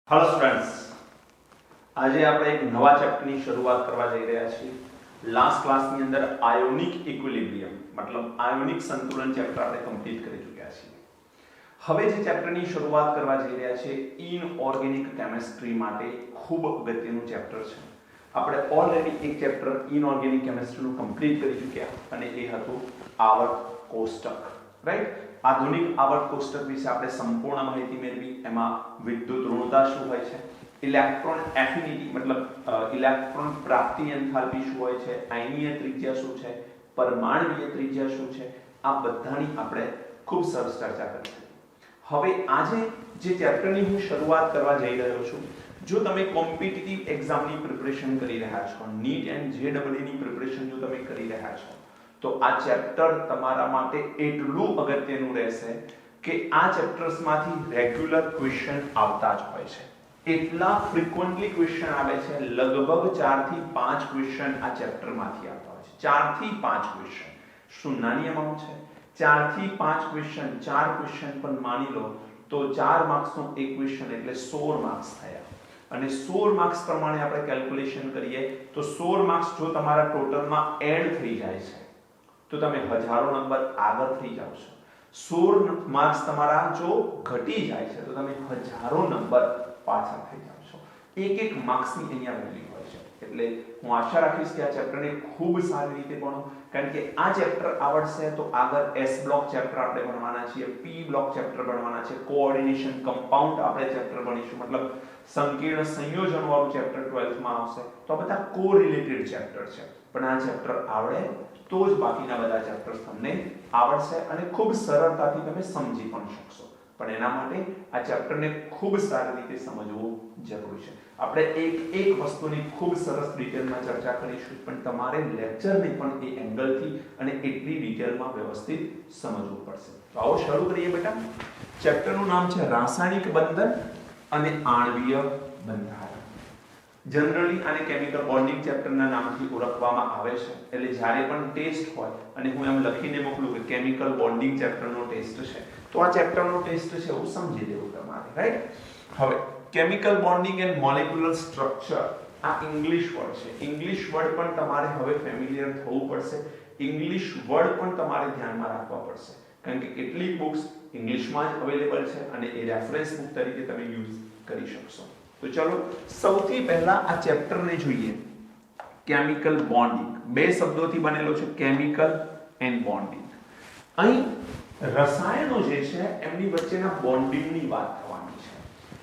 Hello students, आज આપણે એક નવા ચેપ્ટરની શરૂઆત કરવા જઈ રહ્યા છીએ। લાસ્ટ ક્લાસની અંદર આયોનિક ઇક્વિલિબ્રિયમ મતલબ આયોનિક સંતુલન ચેપ્ટર આપણે કમ્પ્લીટ કરી ચૂક્યા છીએ। હવે જે ચેપ્ટરની શરૂઆત કરવા જઈ રહ્યા છે ઇનઓર્ગેનિક કેમિસ્ટ્રી માટે ખૂબ અગત્યનું ચેપ્ટર છે। આપણે ઓલરેડી એક ચેપ્ટર ઇનઓર્ગેનિક કેમિસ્ટ્રીનું કમ્પ્લીટ કરી ચૂક્યા અને એ હતું આવર્ત કોષ્ટક, રાઈટ। આધુનિક આવર્ત કોષ્ટક વિશે આપણે સંપૂર્ણ માહિતી મેળવી। એમાં વિદ્યુત ઋણતા શું હોય છે, ઇલેક્ટ્રોન એફિનિટી મતલબ ઇલેક્ટ્રોન પ્રાપ્તિ એન્થાલ્પી શું હોય છે, આયનીય ત્રિજ્યા શું છે, પરમાણુય ત્રિજ્યા શું છે, આ બધાની આપણે ખૂબ સરસ ચર્ચા કરી છે। હવે આજે જે ચેપ્ટરની હું શરૂઆત કરવા જઈ રહ્યો છું, જો તમે કોમ્પિટિટિવ એક્ઝામની પ્રિપરેશન કરી રહ્યા છો, નીટ એન્ડ જેડબલઈ ની પ્રિપરેશન જો તમે કરી રહ્યા છો, તો આ ચેપ્ટર તમારા માટે એટલું અગત્યનું રહેશે કે આ ચેપ્ટર્સમાંથી રેગ્યુલર ક્વેશ્ચન આવતા જ હોય છે। એટલા ફ્રીક્વન્ટલી ક્વેશ્ચન આવે છે, લગભગ 4 થી 5 ક્વેશ્ચન આ ચેપ્ટરમાંથી આવતા હોય છે। 4 થી 5 ક્વેશ્ચન શું નાની અમાઉન્ટ છે? 4 થી 5 ક્વેશ્ચન, 4 ક્વેશ્ચન પણ માની લો તો 4 માર્ક્સનો એક ક્વેશ્ચન એટલે 16 માર્ક્સ થયા અને 16 માર્ક્સ પ્રમાણે આપણે કેલ્ક્યુલેશન કરીએ તો 16 માર્ક્સ જો તમારા ટોટલમાં એડ થઈ જાય છે તો તમે હજારો નંબર આગળ થઈ જાવ છો। 16 માર્ક્સ તમારા જો ઘટી જાય છે તો તમે હજારો નંબર પાછળ થઈ જાવ છો। એક એક માર્ક્સની અહીંયા વેલ્યુ હોય છે। એટલે હું આશા રાખીશ કે આ ચેપ્ટરને ખૂબ સારી રીતે ભણો, કારણ કે આ ચેપ્ટર આવડશે તો આગળ એસ બ્લોક ચેપ્ટર આપણે ભણવાના છીએ, પી બ્લોક ચેપ્ટર ભણવાના છે, કોઓર્ડિનેશન કમ્પાઉન્ડ આપણે ચેપ્ટર ભણીશું, મતલબ સંકીર્ણ સંયોજન વાળું ચેપ્ટર 12th માં આવશે। તો આ બધા કોરિલેટેડ ચેપ્ટર છે, પણ આ ચેપ્ટર આવડે તો જ બાકીના બધા ચેપ્ટર્સ તમને આવડશે અને ખૂબ સરળતાથી તમે સમજી પણ શકશો। પણ એના માટે આ ચેપ્ટરને ખૂબ સારી રીતે સમજવું જરૂરી છે। આપણે એક વસ્તુની ખૂબ સરસ ડિટેલમાં ચર્ચા કરીશું, પણ તમારે લેક્ચરને પણ એ એંગલથી અને એટલી ડિટેલમાં વ્યવસ્થિત સમજવું પડશે। તો આવો શરૂ કરીએ બેટા। ચેપ્ટરનું નામ છે રાસાયણિક બંધન અને આણ્વીય બંધારણ। જનરલી આને કેમિકલ બોન્ડિંગ ચેપ્ટરના નામથી ઓળખવામાં આવે છે। એટલે જ્યારે પણ ટેસ્ટ હોય અને હું એમ લખીને મોકલું કે કેમિકલ બોન્ડિંગ ચેપ્ટરનો ટેસ્ટ છે, તો આ ચેપ્ટરનો ટેસ્ટ છે એવું સમજી લેવું તમારે, રાઈટ। હવે chemical bonding and molecular structure આ ઇંગ્લિશ વર્ડ છે। ઇંગ્લિશ વર્ડ પણ તમારે હવે ફેમિલિયર થવું પડશે। ઇંગ્લિશ વર્ડ પણ તમારે ધ્યાનમાં રાખવા પડશે, કારણ કે કેટલીક બુક્સ ઇંગ્લિશમાં જ અવેલેબલ છે અને એ રેફરન્સ બુક તરીકે તમે યુઝ કરી શકશો। તો ચલો સૌથી પહેલા આ ચેપ્ટરને જોઈએ। કેમિકલ બોન્ડિંગ બે શબ્દોથી બનેલો છે, કેમિકલ એન્ડ બોન્ડિંગ। અહીં રસાયણો જે છે એમની વચ્ચેના બોન્ડિંગની વાત થવાની છે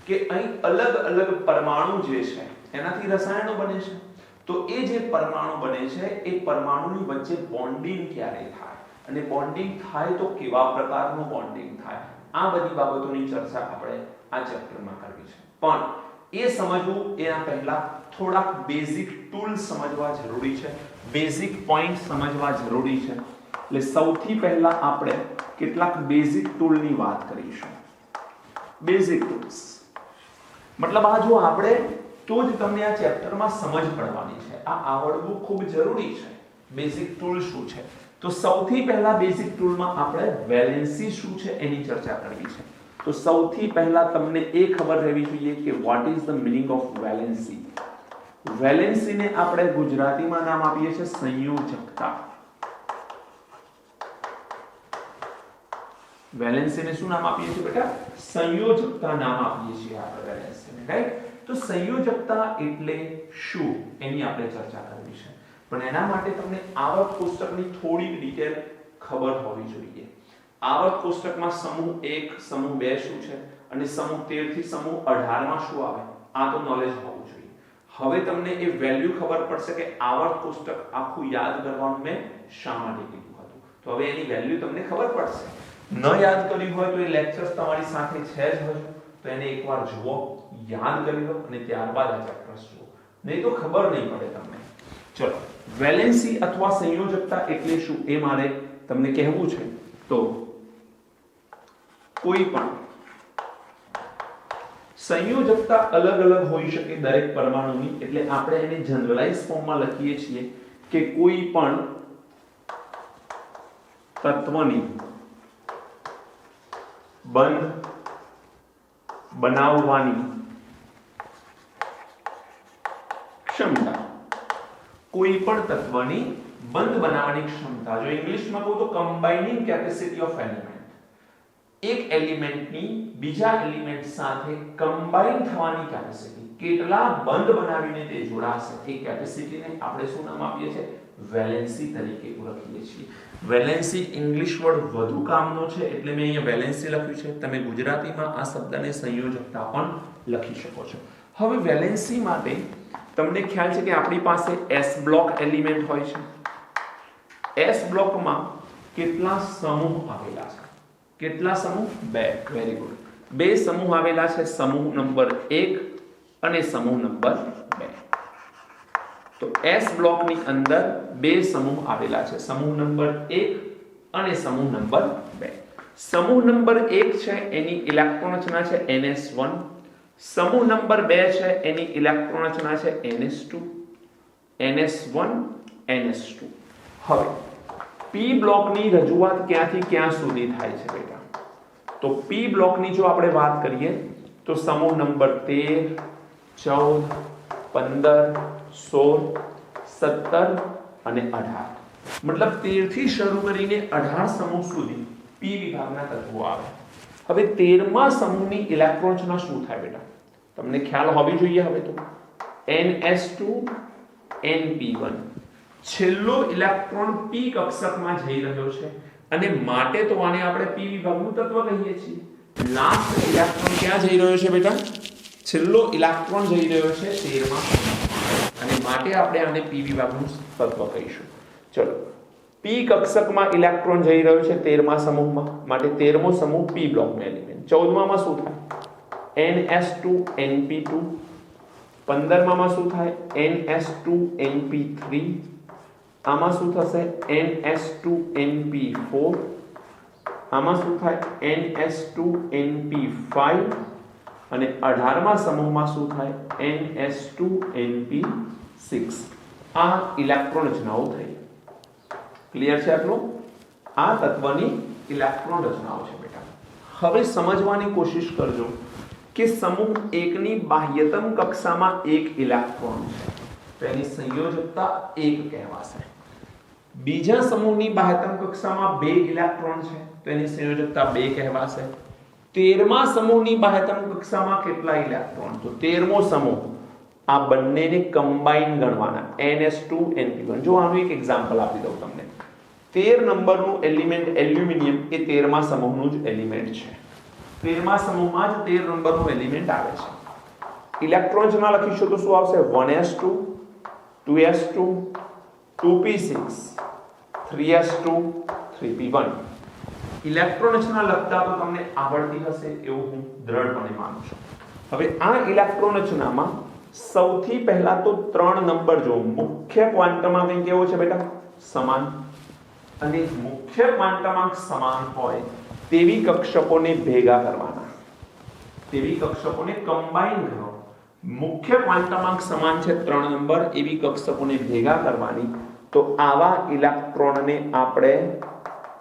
કે અહીં અલગ અલગ પરમાણુ જે છે એનાથી રસાયણો બને છે। તો એ જે પરમાણુ બને છે એ પરમાણુની વચ્ચે બોન્ડિંગ ક્યારે થાય અને બોન્ડિંગ થાય તો કેવા પ્રકારનું બોન્ડિંગ થાય, આ બધી બાબતોની ચર્ચા આપણે આ ચેપ્ટરમાં કરવી છે। પણ એ સમજવું એના પહેલા થોડાક બેઝિક ટૂલ સમજવા જરૂરી છે, બેઝિક પોઈન્ટ સમજવા જરૂરી છે। એટલે સૌથી પહેલા આપણે કેટલાક બેઝિક ટૂલની વાત કરીશું। બેઝિક ટૂલ્સ મતલબ આ જો આપણે તો જ તમને આ ચેપ્ટરમાં સમજ પડવાની છે, આ આવડવું ખૂબ જરૂરી છે। બેઝિક ટૂલ શું છે? તો સૌથી પહેલા બેઝિક ટૂલમાં આપણે વેલેન્સી શું છે એની ચર્ચા કરવી છે। તો સૌથી પહેલા તમને એ ખબર રહેવી જોઈએ કે what is the meaning of valency. વેલેન્સીને આપણે ગુજરાતીમાં નામ આપીએ છીએ સંયોજકતા। વેલેન્સીને શું નામ આપીએ છીએ બેટા? સંયોજકતા નામ આપીએ છીએ આપણે વેલેન્સીને, રાઈટ। તો સંયોજકતા એટલે શું એની આપણે ચર્ચા કરવી છે, પણ એના માટે તમને આવર્ત કોષ્ટકની થોડીક ડિટેલ ખબર હોવી જોઈએ। આવર્ત કોષ્ટકમાં સમૂહ 1, સમૂહ 2 શું છે અને સમૂહ 13 થી સમૂહ 18 માં શું આવે, આ તો નોલેજ હોવું જોઈએ। હવે તમને એ વેલ્યુ ખબર પડશે કે આવર્ત કોષ્ટક આખું યાદ કરવાનું મેં શા માટે કીધું હતું। તો હવે એની વેલ્યુ તમને ખબર પડશે। ન યાદ કર્યું હોય તો એ લેક્ચર્સ તમારી સાથે છે જ હજુ, તો એને એકવાર જુઓ, યાદ કરી લો અને ત્યારબાદ આ ચેપ્ટર્સ જુઓ, નહીં તો ખબર નહીં પડે તમને। ચલો, વેલેન્સી અથવા સંયોજકતા એટલે શું એ મારે તમને કહેવું છે। તો કોઈ પણ સંયોજકતા અલગ અલગ હોઈ શકે દરેક પરમાણુની, એટલે આપણે એને જનરલાઇઝ ફોર્મમાં લખીએ છીએ કે કોઈ પણ તત્વની બંધ બનાવવાની કોઈ પણ તત્વની બંધ બનાવવાની ક્ષમતા. જો ઇંગ્લિશમાં કહું તો કમ્બાઇનિંગ કેપેસિટી ઓફ એલિમેન્ટ. એક એલિમેન્ટની બીજા એલિમેન્ટ સાથે કમ્બાઇન થવાની કેપેસિટી, કેટલા બંધ બનાવીને તે જોડાશે, એ કેપેસિટીને આપણે શું નામ આપીએ છીએ? વેલેન્સી તરીકે ઓળખીએ છીએ. વેલેન્સી ઇંગ્લિશ વર્ડ વધુ કામનો છે એટલે મેં અહીંયા વેલેન્સી લખ્યું છે. તમે ગુજરાતીમાં આ શબ્દને સંયોજકતા પણ લખી શકો છો. હવે વેલેન્સી માટે તમને ખ્યાલ છે કે આપણી પાસે s બ્લોક એલિમેન્ટ હોય છે. s બ્લોકમાં કેટલા સમૂહ આવેલા છે? કેટલા સમૂહ? બે. Very good. બે સમૂહ આવેલા છે, સમૂહ નંબર 1 અને સમૂહ નંબર 2. તો s બ્લોકની અંદર બે સમૂહ આવેલા છે, સમૂહ નંબર 1 અને સમૂહ નંબર 2. સમૂહ નંબર 1 છે એની ઇલેક્ટ્રોન રચના છે ns1. સમૂહ નંબર 2 છે એની ઇલેક્ટ્રોન રચના છે ns2, ns1, ns2. હવે p બ્લોકની રજૂઆત ક્યાંથી ક્યાં સુધી થાય છે બેટા? તો p બ્લોકની જો આપણે વાત કરીએ તો સમૂહ નંબર 13, 14, 15, 16, 17 અને 18. મતલબ 13 થી શરૂ કરીને 18 સમૂહ સુધી p વિભાગના તત્વો આવે. હવે 13મા સમૂહની ઇલેક્ટ્રોન રચના શું થાય બેટા? તમને ખ્યાલ હોવી જોઈએ. હવે તો ns2 np1. છેલ્લો ઇલેક્ટ્રોન p કક્ષકમાં જઈ રહ્યો છે અને માટે તો આને આપણે p વિભાગનું તત્વ કહીએ છીએ. લાસ્ટ ઇલેક્ટ્રોન ક્યાં જઈ રહ્યો છે બેટા? છેલ્લો ઇલેક્ટ્રોન જઈ રહ્યો છે 13મા અને માટે આપણે આને p વિભાગનું તત્વ કહીશું. ચલો, p કક્ષકમાં ઇલેક્ટ્રોન જઈ રહ્યો છે 13મા સમૂહમાં, માટે 13મો સમૂહ p બ્લોકનો એલિમેન્ટ. 14માં શું થાય? ns2 np2. 15માં શું થાય? ns2 np3. આમાં શું થશે? ns2 np4. આમાં શું થાય? ns2 np5. અને 18મા સમૂહમાં શું થાય? ns2 np6. આ ઇલેક્ટ્રોન રચનાઓ થઈ. ક્લિયર છે આટલું? આ તત્વની ઇલેક્ટ્રોન રચનાઓ છે બેટા. હવે સમજવાની કોશિશ કરજો કે સમૂહ 1 ની બાહ્યતમ કક્ષામાં એક ઇલેક્ટ્રોન છે તો એની સંયોજકતા 1 કહેવાશે. બીજા સમૂહની બાહ્યતમ કક્ષામાં 2 ઇલેક્ટ્રોન છે તો એની સંયોજકતા 2 કહેવાશે. 13મા સમૂહની બાહ્યતમ કક્ષામાં કેટલા ઇલેક્ટ્રોન? તો 13મો સમૂહ. આ બંનેને કમ્બાઈન ગણવાના, ns2 np1. જો આનું એક એક્ઝામ્પલ આપી દઉં તમને. 13 નંબરનું એલિમેન્ટ એલ્યુમિનિયમ એ 13મા સમૂહનું જ એલિમેન્ટ છે. 13મા સમૂહમાં જ 13 નંબરનું એલિમેન્ટ આવે છે. ઇલેક્ટ્રોન રચના લખીશું તો શું આવશે? 1s2 2s2 2p6 3s2 3p1. Electron રચના લખતા તો તમને આવડતી હશે એવું હું દ્રઢપણે માનું છું. હવે આ ઇલેક્ટ્રોન રચનામાં સૌથી પહેલા તો 3 નંબર જો મુખ્ય ક્વોન્ટમ કેવો છે બેટા? સમાન. અને મુખ્ય ક્વોન્ટમ સમાન હોય તેવી કક્ષકોને ભેગા કરવાના, તેવી કક્ષકોને કમ્બાઈન કરો. મુખ્ય ક્વોન્ટમ સમાન છે 3 નંબર, એવી કક્ષકોને ભેગા કરવાની. તો આવા ઇલેક્ટ્રોનને આપણે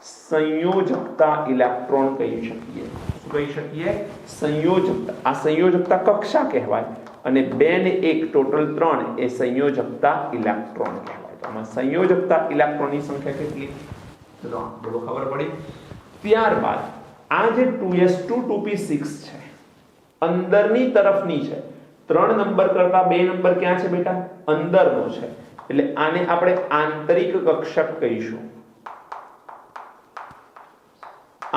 સંયોજકતા ઇલેક્ટ્રોન કહી શકીએ. શું કહી શકીએ? સંયોજકતા. આ સંયોજકતા કક્ષા કહેવાય અને 2 ને 1 ટોટલ 3 એ સંયોજકતા ઇલેક્ટ્રોન કહેવાય. તો આમાં સંયોજકતા ઇલેક્ટ્રોનની સંખ્યા કેટલી? 3. બોલો, ખબર પડી? ત્યારબાદ આ જે 2s2 2p6 છે અંદરની તરફની છે. 3 નંબર કરતા 2 નંબર ક્યાં છે બેટા? અંદરનો છે. એટલે આને આપણે આંતરિક કક્ષક કહીશું.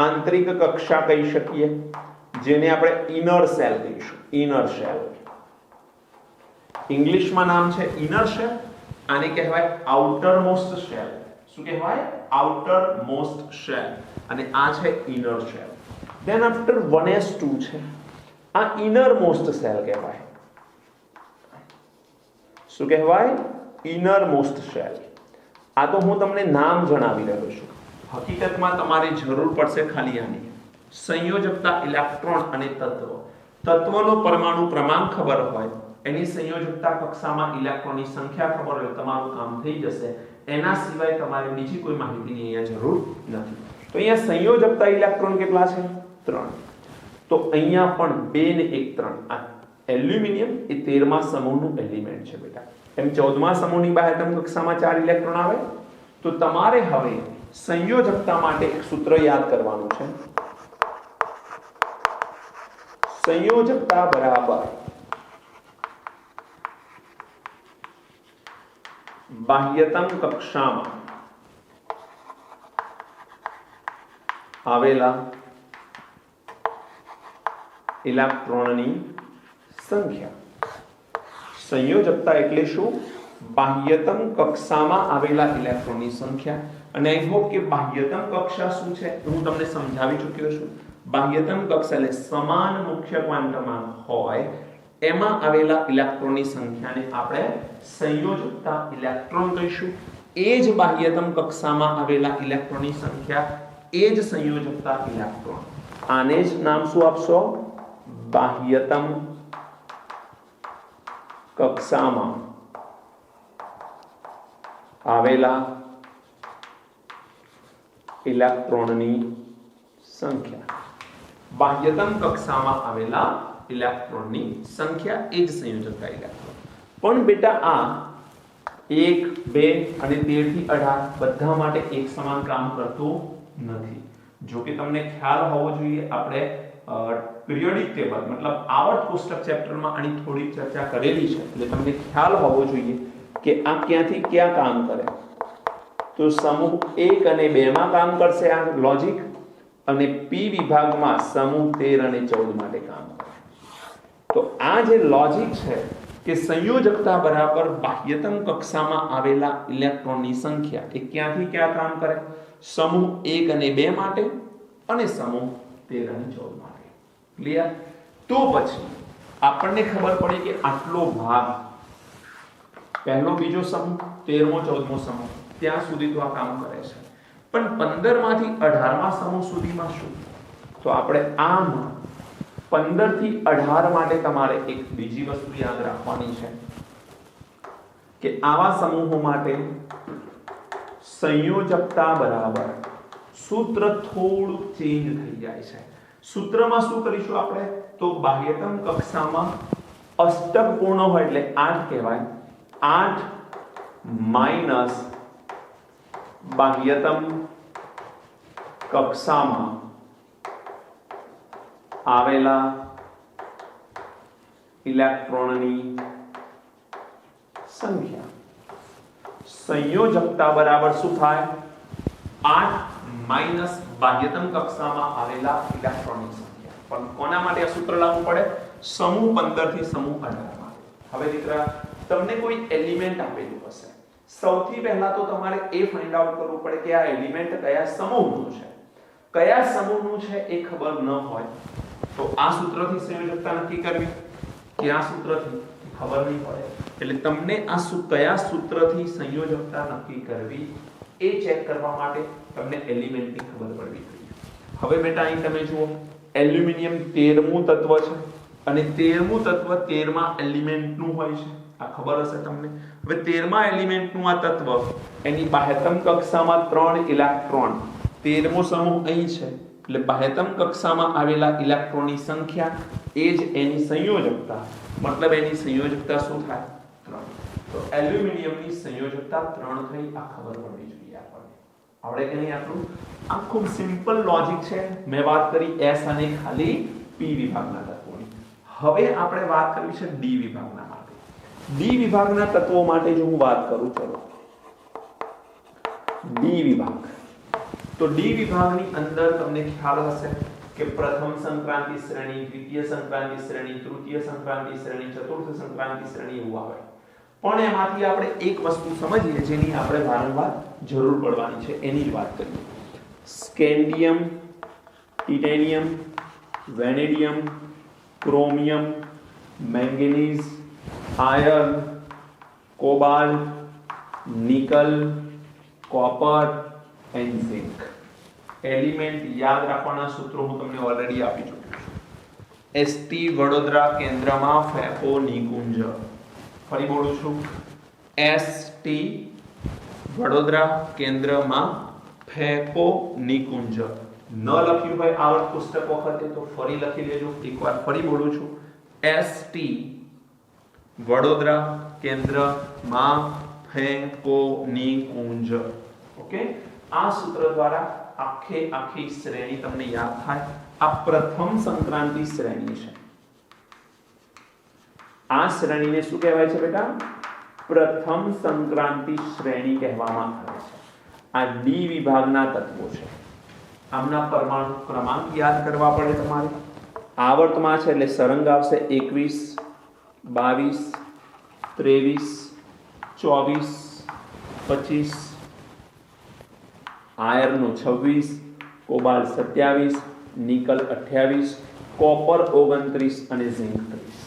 આંતરિક કક્ષા કહી શકીએ, જેને આપણે ઇનર સેલ કહીશું. Inner cell. ઇંગ્લિશમાં નામ છે ઇનર સેલ. આને કહેવાય આઉટર મોસ્ટ સેલ. શું કહેવાય? Outer most cell. અને આ છે inner cell. Than after 1s2 છે, આ ઇનર મોસ્ટ સેલ કહેવાય. શું કહેવાય? Inner most cell. આ તો હું તમને નામ જણાવી રહ્યો છું. હકીકતમાં તમારે જરૂર પડશે ખાલી આની સંયોજકતા ઇલેક્ટ્રોન અને તત્વ. તત્વનો પરમાણુ ક્રમાંક ખબર હોય, એની સંયોજકતા કક્ષામાં ઇલેક્ટ્રોનની સંખ્યા ખબર હોય, તમારું કામ થઈ જશે. એના સિવાય તમારે બીજી કોઈ માહિતીની અહીંયા જરૂર નથી. તો અહીંયા સંયોજકતા ઇલેક્ટ્રોન કેટલા છે? 3. તો અહીંયા પણ 2 ને 1 3. આ એલ્યુમિનિયમ એ 13મા સમૂહનું એલિમેન્ટ છે બેટા. એમ 14મા સમૂહની બાહ્યતમ કક્ષામાં 4 ઇલેક્ટ્રોન આવે. તો તમારે હવે સંયોજકતા માટે એક સૂત્ર યાદ કરવાનું છે. સંયોજકતા બરાબર બાહ્યતમ કક્ષામાં આવેલા ઇલેક્ટ્રોનની સંખ્યા. સંયોજકતા એટલે શું? બાહ્યતમ કક્ષામાં આવેલા ઇલેક્ટ્રોનની સંખ્યા. અને આઈ હોપ કે બાહ્યતમ કક્ષા શું છે હું તમને સમજાવી ચૂક્યો છું. બાહ્યતમ કક્ષા એટલે સમાન મુખ્ય ક્વાન્ટમમાં હોય એમાં આવેલા ઇલેક્ટ્રોનની સંખ્યાને આપણે સંયોજકતા ઇલેક્ટ્રોન કહીશું. એ જ બાહ્યતમ કક્ષામાં આવેલા ઇલેક્ટ્રોનની સંખ્યા, એ જ સંયોજકતા ઇલેક્ટ્રોન. આને જ નામ શું આપશો? બાહ્યતમ કક્ષામાં આવેલા ઇલેક્ટ્રોનની સંખ્યા. બાહ્યતમ કક્ષામાં આવેલા ઇલેક્ટ્રોનની સંખ્યા એ જ સંયોજકતા ઇલેક્ટ્રોન. પણ બેટા આ 1, 2 અને 13 થી 18 બધા માટે એક સમાન કામ કરતું નથી. જો કે તમને ખ્યાલ હોવો જોઈએ, આપણે પિરિયોડિક ટેબલ મતલબ આવર્ત કોષ્ટક ચેપ્ટરમાં આની થોડી ચર્ચા કરેલી છે, એટલે તમને ખ્યાલ હોવો જોઈએ કે આ ક્યાંથી ક્યાં કામ કરે. તો સમૂહ 1 અને 2 માં કામ કરશે આ લોજિક, અને પી વિભાગમાં સમૂહ 13 અને 14 માટે કામ કરે. તો આ જે લોજિક છે કે સંયોજકતા બરાબર બાહ્યતમ કક્ષામાં આવેલા ઇલેક્ટ્રોનની સંખ્યા, એ ક્યાંથી ક્યાં કામ કરે? સમૂહ 1 અને 2 માટે અને સમૂહ 13 અને 14 માટે. ક્લિયર? તો પછી આપણને ખબર પડી કે આટલો ભાગ, પહેલો બીજો સમૂહ, 13મો 14મો સમૂહ, ત્યાં સુધી તો આ કામ કરે છે. પણ 15 માંથી 18મા સમૂહ સુધીમાં શું? તો આપણે આમ 15 થી 18 માટે તમારે એક બીજી વસ્તુ યાદ રાખવાની છે કે આવા સમૂહો માટે સંયોજકતા બરાબર સૂત્ર થોડું ચેન્જ થઈ જાય છે. સૂત્રમાં શું કરીશું આપણે? તો બાહ્યતમ કક્ષામાં અષ્ટક પૂર્ણ હોય એટલે 8 કહેવાય. 8 માઈનસ બાહ્યતમ કક્ષામાં આવેલા ઇલેક્ટ્રોનની સંખ્યા. સંયોજકતા બરાબર શું થાય? 8 માઈનસ બાહ્યતમ કક્ષામાં આવેલા ઇલેક્ટ્રોનની સંખ્યા. પણ કોના માટે આ સૂત્ર લાવવું પડે? સમૂહ 15 થી સમૂહ 18 માટે. હવે દીકરા, તમને કોઈ એલિમેન્ટ આપેલું હશે, સૌથી પહેલા તો તમારે એ ફાઇન્ડ આઉટ કરવું પડે કે આ એલિમેન્ટ કયા સમૂહનું છે. કયા સમૂહનું છે એ ખબર ન હોય તો આ સૂત્રથી સંયોજકતા નક્કી કરવી, કે આ સૂત્રથી ખબર નહીં પડે. એટલે તમને આ કયા સૂત્રથી સંયોજકતા નક્કી કરવી એ ચેક કરવા માટે તમને એલિમેન્ટની ખબર પડવી જોઈએ. હવે બેટા અહીં તમે જુઓ, એલ્યુમિનિયમ 13મું તત્વ છે અને 13મું તત્વ 13મા એલિમેન્ટનું હોય છે. આ ખબર હશે તમને. હવે 13મા એલિમેન્ટનું આ તત્વ, એની બાહ્યતમ કક્ષામાં 3 ઇલેક્ટ્રોન, 13મો સમૂહ અહીં છે એટલે બાહ્યતમ કક્ષામાં આવેલા ઇલેક્ટ્રોનની સંખ્યા એ જ એની સંયોજકતા. મતલબ એની સંયોજકતા શું થાય? 3. તો એલ્યુમિનિયમની સંયોજકતા 3 થઈ. આ ખબર પડવી જોઈએ આપણને. આવડે કે નહીં આટલું? આ ખૂબ સિમ્પલ લોજિક છે. મેં વાત કરી S અને ખાલી P વિભાગના તત્વોની. હવે આપણે વાત કરવી છે D વિભાગના માટે. D વિભાગના તત્વો માટે જો હું વાત કરું, ચલો D વિભાગ. તો D વિભાગની અંદર તમને ખ્યાલ હશે કે પ્રથમ સંક્રાંતિ શ્રેણી, દ્વિતીય સંક્રાંતિ શ્રેણી, તૃતીય સંક્રાંતિ શ્રેણી, ચતુર્થ સંક્રાંતિ શ્રેણી એવું આવે. પણ એમાંથી આપણે એક વસ્તુ સમજીએ જેની આપણે વારંવાર જરૂર પડવાની છે, એની જ વાત કરીએ. Scandium, titanium, vanadium, chromium, manganese, iron, cobalt, nickel, copper and zinc. Element યાદ રાખવાના સૂત્રો હું તમને ઓલરેડી આપી ચૂક્યો છું. ST વડોદરા કેન્દ્રમાં ફેકો નિકુંજ. ફરી બોલું છું, ST વડોદરા કેન્દ્રમાં ફેકો નિકુંજ. ન લખ્યું હોય આવર્ત પુસ્તક વખતે તો ફરી લખી લેજો. એકવાર ફરી બોલું છું, ST વડોદરા કેન્દ્રમાં ફેકોની કુંજ. ઓકે, આ સૂત્ર દ્વારા આખી શ્રેણી તમને યાદ થાય. આ પ્રથમ સંક્રાંતિ શ્રેણી છે. આ શ્રેણીને શું કહેવાય છે બેટા? પ્રથમ સંક્રાંતિ શ્રેણી કહેવામાં આવે છે. આ ડી વિભાગના તત્વો છે. આમના પરમાણુ ક્રમાંક યાદ કરવા પડે તમારે. આવર્તમાં છે એટલે સરંગ આવશે 21, 22, 23, 24, 25, આયર્નનો 26, કોબાલ્ટ 27, નિકલ 28, કોપર 29 અને ઝિંક 30.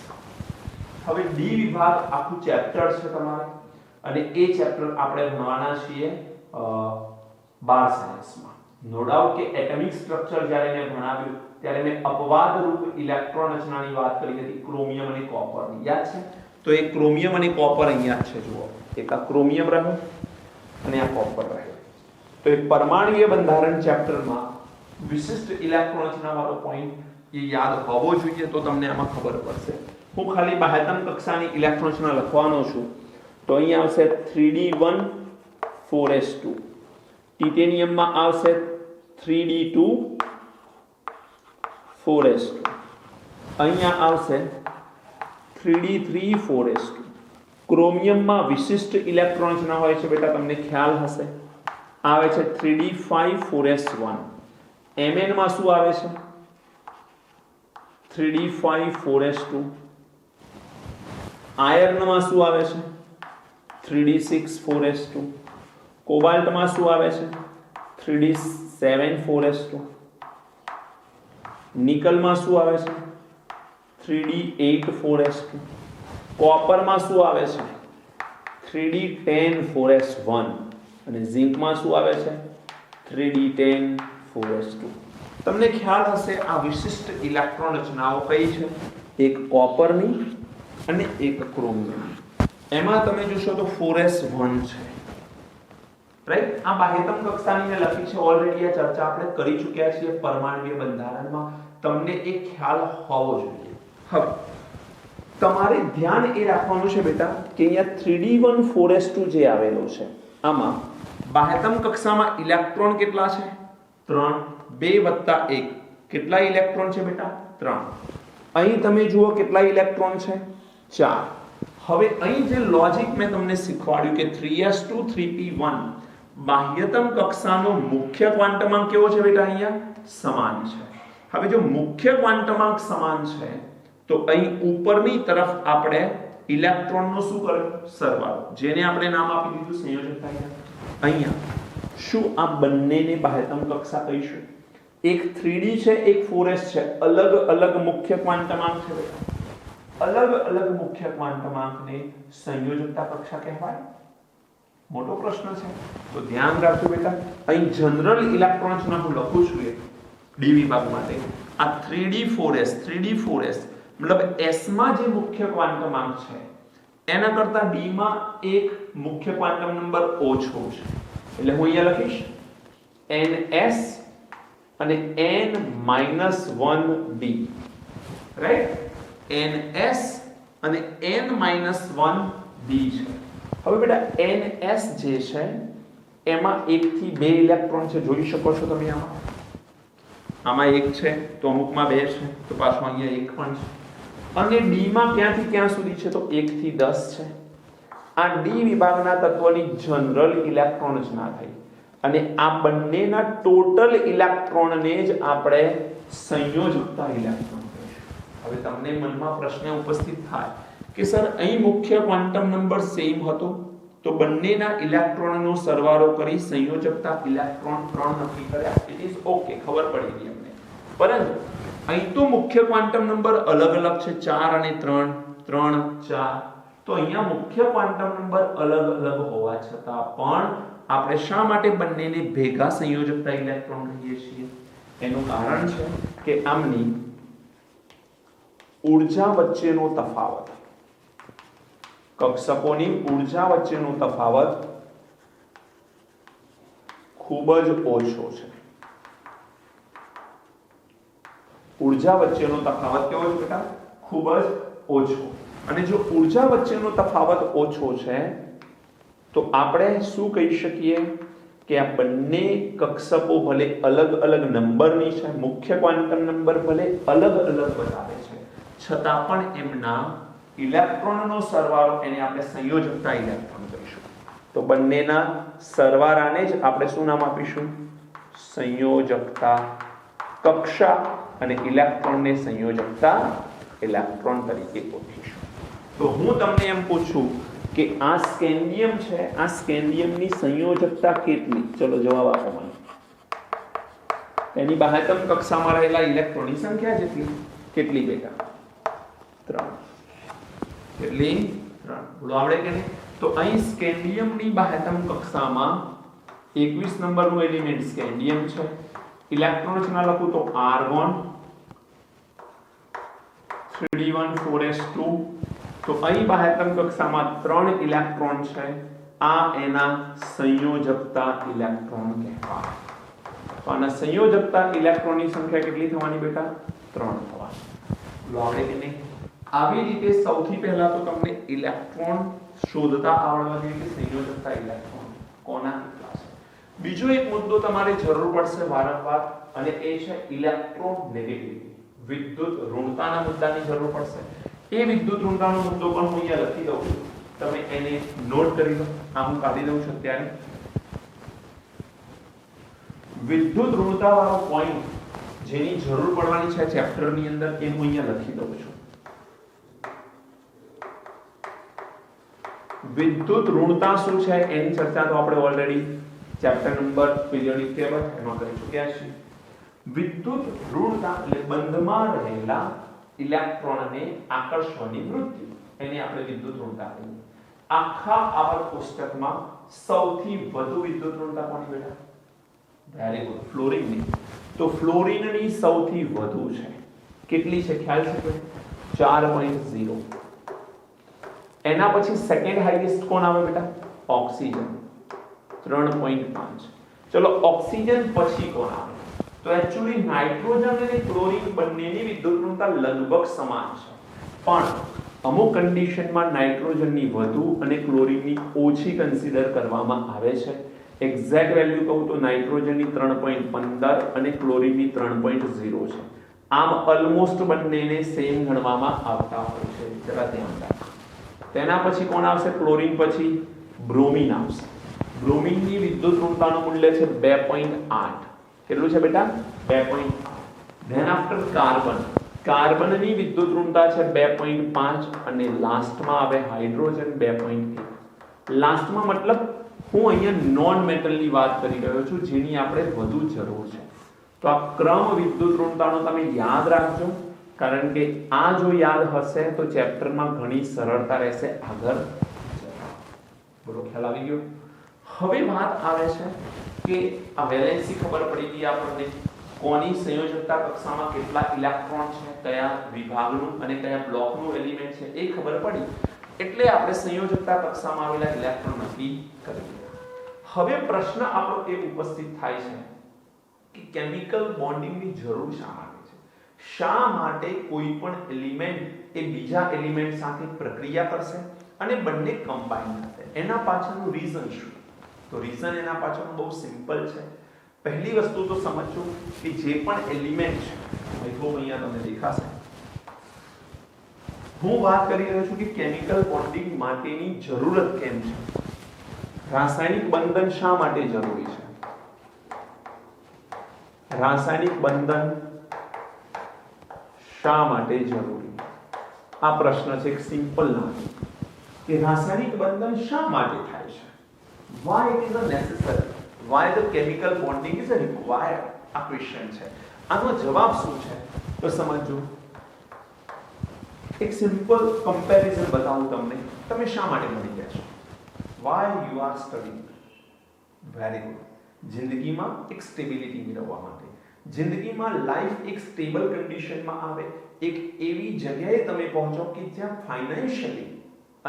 હવે ડી વિભાગ આખું ચેપ્ટર છે તમારે, અને એ ચેપ્ટર આપણે ભણવાના છીએ 12 સાયન્સમાં. નો ડાઉટ કે એટમિક સ્ટ્રક્ચર જ્યારે મેં ભણાવ્યું ત્યારે મેં અપવાદ રૂપ ઇલેક્ટ્રોન રચનાની વાત કરી હતી, ક્રોમિયમ અને કોપરની. યાદ છે? તો એ ક્રોમિયમ અને કોપર અહીંયા છે. જુઓ, એક આ ક્રોમિયમ રહ્યો અને આ કોપર રહ્યો. તો એ પરમાણુય બંધારણ ચેપ્ટરમાં વિશિષ્ટ ઇલેક્ટ્રોન રચના વાળો પોઈન્ટ એ યાદ હોવો જોઈએ, તો તમને આમાં ખબર પડશે. હું ખાલી બાહ્યતમ કક્ષાની ઇલેક્ટ્રોન રચના લખવાનો છું. તો અહીંયા આવશે 3d1 4s2, ટિટેનિયમમાં આવશે 3d2 4s2, અહીંયા આવશે 3d3 4s2. ક્રોમિયમમાં વિશિષ્ટ ઇલેક્ટ્રોન રચના હોય છે બેટા, તમને ખ્યાલ હશે. આવે છે 3d5 4s1. Mn માં શું આવે છે? 3d5 4s2. આયર્નમાં શું આવે છે? 3d6 4s2. કોબાલ્ટમાં શું આવે છે? 3d7 4s2. નિકલમાં શું આવે છે? 3d8 4s2. કોપરમાં શું આવે છે? 3d10 4s1. અને ઝિંકમાં શું આવે છે? 3d10 4s2. તમને ખ્યાલ હશે આ વિશિષ્ટ ઇલેક્ટ્રોન રચનાઓ કઈ છે? એક કોપરની અને એક ક્રોમિયમની. એમાં તમે જોશો તો 4s1 છે, રાઈટ? આ બાહ્યતમ કક્ષાની મેં લખી છે ઓલરેડી. આ ચર્ચા આપણે કરી ચૂક્યા છીએ પરમાણુય બંધારણમાં. તમને એ ખ્યાલ હોવો જોઈએ. હવે તમારે ધ્યાન એ રાખવાનું છે બેટા કે અહીંયા 3d1 4s2 જે આવેલો છે, આમાં બાહ્યતમ કક્ષામાં ઇલેક્ટ્રોન કેટલા છે? 3. 2 + 1 કેટલા ઇલેક્ટ્રોન છે બેટા? 3. અહીં તમે જુઓ કેટલા ઇલેક્ટ્રોન છે? 4. હવે અહીં જે લોજિક મેં તમને શીખવાડ્યું કે 3s2 3p1, બાહ્યતમ કક્ષાનો મુખ્ય ક્વાન્ટમાંક કેવો છે બેટા? અહીંયા સમાન છે. હવે જો મુખ્ય ક્વાન્ટમાંક સમાન છે તો અહીં ઉપરની તરફ આપણે ઇલેક્ટ્રોનનો શું કર્યો? સરવાળો, જેને આપણે નામ આપી દીધું સંયોજકતા. અહીંયા શું આ બંનેને બાહ્યતમ કક્ષા કહીશું? એક 3d છે, એક 4s છે. અલગ અલગ મુખ્ય ક્વાન્ટમાંક છે બેટા. અલગ અલગ મુખ્ય ક્વાન્ટમાંકને સંયોજકતા કક્ષા કહેવાય? મોટો પ્રશ્ન છે. તો ધ્યાન રાખજો બેટા, અહીં જનરલ ઇલેક્ટ્રોન રચના હું લખું છું ડી વિભાગ માટે. આ 3d4s મતલબ s માં જે મુખ્ય ક્વાન્ટમાંક છે એના કરતા d માં એક મુખ્ય ક્વાન્ટમ નંબર ઓછો છે. એટલે હું અહીંયા લખીશ ns અને n-1d, રાઈટ? ns અને n-1d છે. હવે બેટા ns જે છે એમાં 1 થી 2 ઇલેક્ટ્રોન છે. જોઈ શકો છો તમે આમાં 1 છે તો અમુકમાં 2 છે, તો પાછું અહીંયા 1 પણ છે. અને d માં ક્યાંથી ક્યાં સુધી છે? તો 1 થી 10 છે. આ ડી વિભાગના તત્વની જનરલ ઇલેક્ટ્રોન રચના થઈ, અને આ બંનેના ટોટલ ઇલેક્ટ્રોનને જ આપણે સંયોજકતા ઇલેક્ટ્રોન કહીશું. હવે તમને મનમાં પ્રશ્ન ઉપસ્થિત થાય કે સર અહીં મુખ્ય ક્વાન્ટમ નંબર સેમ હતો તો બંનેના ઇલેક્ટ્રોનનો સરવાળો કરી સંયોજકતા ઇલેક્ટ્રોન 3 નક્કી કર્યા. ઇટ ઇઝ ઓકે, ખબર પડી ગઈ અમને. પરંતુ અહીં તો મુખ્ય ક્વાન્ટમ નંબર અલગ અલગ છે, 4 અને 3, 3, 4. તો અહીંયા મુખ્ય ક્વાન્ટમ નંબર અલગ અલગ હોવા છતાં પણ આપણે શા માટે બંનેને ભેગા સંયોજકતા ઇલેક્ટ્રોન કહીએ છીએ? એનું કારણ છે કે આમની ઊર્જા વચ્ચેનો તફાવત, કક્ષકોની ઊર્જા વચ્ચેનો તફાવત ખૂબ જ ઓછો છે. ઊર્જા વચ્ચેનો તફાવત કેવો છે બેટા? ખૂબ જ ઓછો. અને જો ઊર્જા વચ્ચેનો તફાવત ઓછો છે તો આપણે શું કહી શકીએ કે આ બંને કક્ષકો ભલે અલગ અલગ નંબરની છે, મુખ્ય ક્વોન્ટમ નંબર ભલે અલગ અલગ બતાવે છે, છતાં પણ એમના ઇલેક્ટ્રોનનો સરવાળો એને આપણે સંયોજકતા ઇલેક્ટ્રોન કહીશું. તો બંનેના સરવાળાને જ આપણે શું નામ આપીશું? સંયોજકતા કક્ષા, અને ઇલેક્ટ્રોનને સંયોજકતા ઇલેક્ટ્રોન તરીકે ઓળખીશું. તો હું તમને એમ પૂછું કે આ સ્કેન્ડિયમ છે, આ સ્કેન્ડિયમની સંયોજકતા કેટલી? ચલો જવાબ આપો મને. એની બાહ્યતમ કક્ષામાં રહેલા ઇલેક્ટ્રોનની સંખ્યા જેટલી. કેટલી બેટા? 3. કેટલી? 3. બોલો આવડે કે નહીં? તો અહીં સ્કેન્ડિયમની બાહ્યતમ કક્ષામાં 21 નંબરનું એલિમેન્ટ સ્કેન્ડિયમ છે. ઇલેક્ટ્રોન રચના લખું તો R1 3d1 4s2. તો અહીં બાહ્યતમ કક્ષામાં 3 ઇલેક્ટ્રોન છે. આ એના સંયોજકતા ઇલેક્ટ્રોન કહેવાય. તો આના સંયોજકતા ઇલેક્ટ્રોનની સંખ્યા કેટલી થવાની બેટા? 3 થવાની. બોલો આવડે કે નહીં? આવી રીતે સૌથી પહેલા તો તમને ઇલેક્ટ્રોન શોધતા આવડવા જોઈએ કે સંયોજકતા ઇલેક્ટ્રોન કોના કેટલા છે. બીજો એક મુદ્દો તમારે જરૂર પડશે વારંવાર, અને એ છે ઇલેક્ટ્રોનેગેટિવિટી. વિદ્યુત ઋણતાના મુદ્દાની જરૂર પડશે. એ વિદ્યુત ઋણતાનો મુદ્દો પણ હું અહીંયા લખી દઉં છું, તમે એને નોટ કરી લો. આ હું કાઢી દઉં છું અત્યારે. વિદ્યુત ઋણતા વાળો પોઈન્ટ જેની જરૂર પડવાની છે ચેપ્ટરની અંદર, એ હું અહીંયા લખી દઉં છું. વિદ્યુત ઋણતા શું છે એની ચર્ચા તો આપણે already chapter number periodic table એમાં કરી ચૂક્યા છીએ. વિદ્યુત ઋણતા એટલે બંધમાં રહેલા ઇલેક્ટ્રોનને આકર્ષવાની વૃત્તિ, એને આપણે વિદ્યુત ઋણતા કહીએ. આખા આવર્ત કોષ્ટકમાં સૌથી વધુ વિદ્યુત ઋણતા કોની બેટા? વેરી ગુડ, ફ્લોરિનની. તો ફ્લોરિનની સૌથી વધુ છે. કેટલી છે ખ્યાલ છે? 4.0. એના પછી સેકન્ડ હાઈએસ્ટ કોણ આવે બેટા? ઓક્સિજન 3.5. ચલો ઓક્સિજન પછી કોણ આવે? તો એક્ચ્યુઅલી નાઇટ્રોજન અને ક્લોરીન બંનેની વિદ્યુત ઋણતા લગભગ સમાન છે, પણ અમુક કન્ડિશનમાં નાઇટ્રોજનની વધુ અને ક્લોરીનની ઓછી કન્સિડર કરવામાં આવે છે. એક્ઝેક્ટ વેલ્યુ કહું તો નાઇટ્રોજનની 3.15 અને ક્લોરીનની 3.0 છે. આમ ઓલમોસ્ટ બંનેને સેમ ગણવામાં આવતા હોય છે. જરા ધ્યાન રાખો. તેના પછી કોણ આવશે? ક્લોરીન પછી બ્રોમિન આવશે. બ્રોમિનની વિદ્યુત ઋણતાનું મૂલ્ય છે 2.8. કેટલું છે બેટા? 2.8. Than after carbon. કાર્બનની વિદ્યુત ઋણતા છે 2.5 અને લાસ્ટમાં આવે હાઇડ્રોજન 2.1. લાસ્ટમાં મતલબ હું અહીંયા નોન મેટલની વાત કરી રહ્યો છું, જેની આપણે વધુ જરૂર છે. તો આ ક્રમ વિદ્યુત ઋણતાનો તમે યાદ રાખજો, કારણ કે આ જો યાદ હશે તો ચેપ્ટરમાં ઘણી સરળતા રહેશે આગળ. બોલો ખ્યાલ આવી ગયો? હવે વાત આવે છે કે આ વેલેન્સી ખબર પડી ગઈ આપણને, કોની સંયોજકતા કક્ષામાં કેટલા ઇલેક્ટ્રોન છે, કયા વિભાગનું અને કયા બ્લોકનું એલિમેન્ટ છે એ ખબર પડી. એટલે આપણે સંયોજકતા કક્ષામાં આવેલા ઇલેક્ટ્રોન નક્કી કરી. હવે પ્રશ્ન આપણો એ ઉપસ્થિત થાય છે કે કેમિકલ બોન્ડિંગની જરૂર શા માટે છે? શા માટે કોઈ પણ એલિમેન્ટ એ બીજા એલિમેન્ટ સાથે પ્રક્રિયા કરશે અને બંને કમ્બાઈન થશે? એના પાછળનું રીઝન શું? તો રીઝન એના પાછળનું બહુ સિમ્પલ છે. પહેલી વસ્તુ તો સમજો કે જે પણ એલિમેન્ટ છે, આઈ હોપ અહીંયા તમને દેખાશે, હું વાત કરી રહ્યો છું કે કેમિકલ બોન્ડિંગ માટેની જરૂરત કેમ છે? રાસાયણિક બંધન શા માટે જરૂરી છે? રાસાયણિક બંધન શા માટે જરૂરી? આ પ્રશ્ન છે એક સિમ્પલ નાનો, કે રાસાયણિક બંધન શા માટે થાય છે? why it is a necessary, why the chemical bonding is required? આ ક્વેશ્ચન છે. આનો જવાબ શું છે તો સમજો. એક સિમ્પલ કમ્પેરિઝન બતાવું તમને, તમે શા માટે ભણી ગયા છો? why you are studying? very good. જિંદગીમાં એક સ્ટેબિલિટી મેળવવા માટે, જિંદગીમાં લાઈફ એક સ્ટેબલ કન્ડિશનમાં આવે, એક એવી જગ્યાએ તમે પહોંચો કે જ્યાં ફાઇનાન્શિયલી